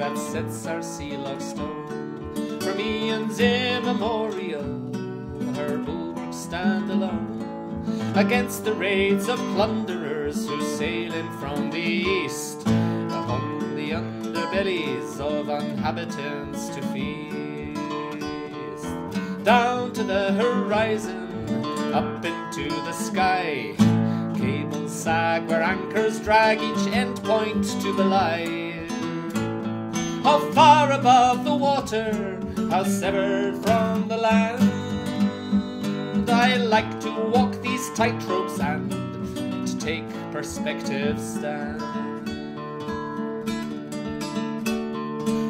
that sets our sea log stone. From eons immemorial, her bulwarks stand alone against the raids of plunderers who sail in from the east, upon the underbellies of inhabitants to feast. Down to the horizon, up into the sky, cables sag where anchors drag each endpoint to belie. How far above the water, how severed from the land, I like to walk these tightropes and to take perspective stand.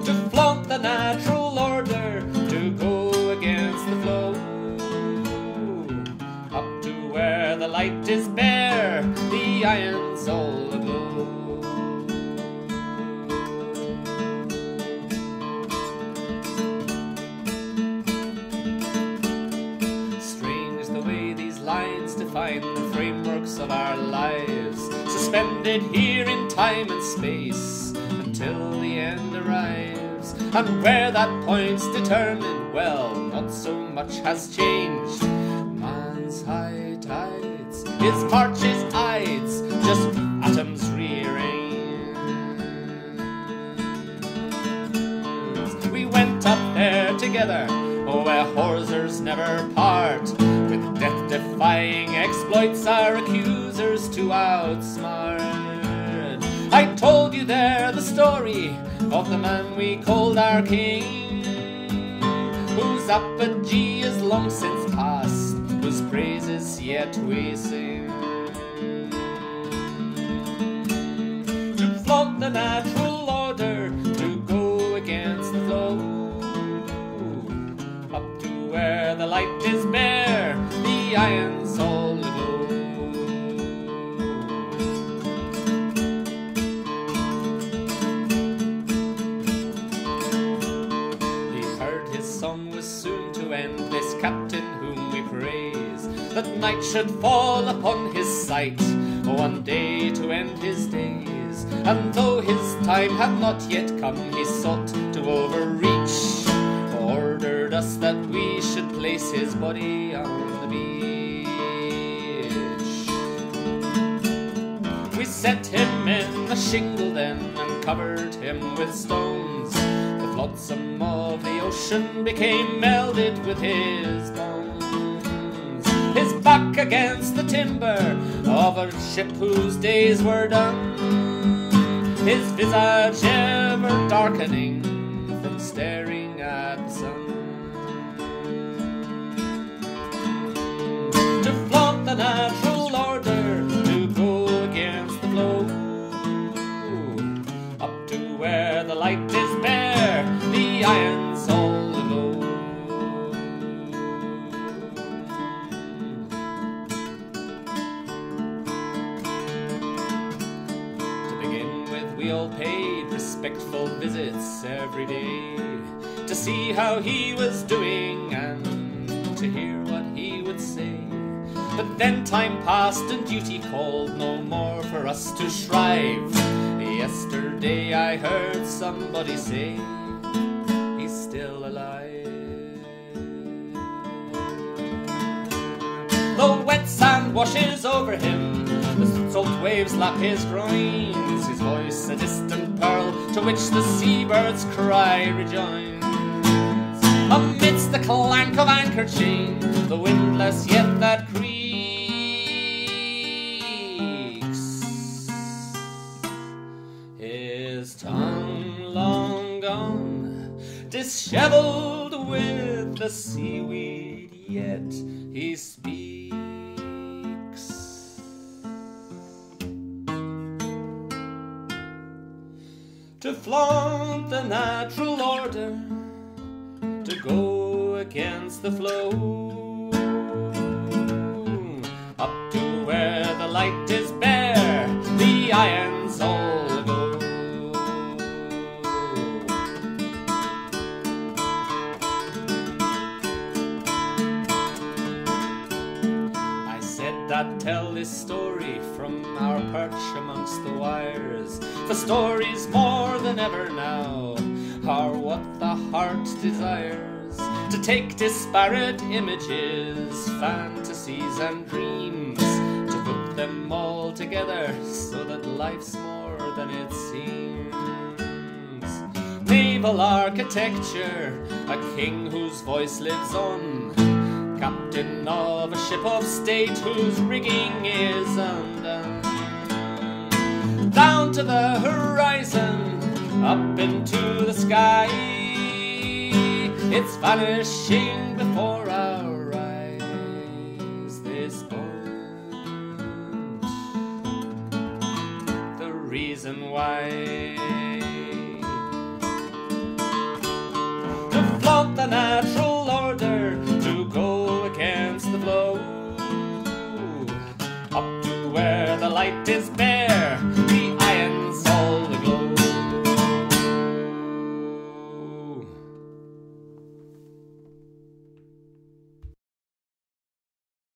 To flaunt the natural order, to go against the flow, up to where the light is bare, the iron's all aglow. Lines define the frameworks of our lives, suspended here in time and space until the end arrives. And where that point's determined, well, not so much has changed. Man's high tides, his parches ides, just atoms rearranged. We went up there together, oh, where hawsers never part, with death-defying exploits our accusers to outsmart. I told you there the story of the man we called our king, whose apogee is long since past, whose praises yet we sing. To flaunt the natural order, to go against the flow, up to where the light is bare, the iron's all aglow. He heard his song was soon to end, this captain whom we praise, that night should fall upon his sight, one day to end his days. And though his time had not yet come, he sought to overreach, ordered us that we should place his body on the beach. We set him in a shingle then and covered him with stones. The flotsam of the ocean became melded with his bones. His back against the timber of a ship whose days were done, his visage ever darkening from staring at the sun. To flaunt the natural order, to go against the flow, up to where the light is bare, the iron's all aglow. To begin with, we all paid respectful visits every day, to see how he was doing and to hear what he would say. But then time passed and duty called, no more for us to strive. Yesterday I heard somebody say he's still alive. The wet sand washes over him, the salt waves lap his groins, his voice a distant pearl to which the seabirds' cry rejoins. Amidst the clank of anchor chain, the windlass yet that creaks, his tongue long gone, dishevelled with the seaweed, yet he speaks. To flaunt the natural order, to go against the flow, up to where the light is bare, the iron's all aglow. I said that lad, tell this story from our perch amongst the wires. For stories more than ever now are what the heart desires, to take disparate images, fantasies and dreams, to put them all together so that life's more than it seems. Naval architecture, a king whose voice lives on, captain of a ship of state whose rigging is undone. Down to the horizon, up into the sky, it's vanishing before our eyes, this point. The reason why, to flaunt the natural order, to go against the flow, up to where the light is bent,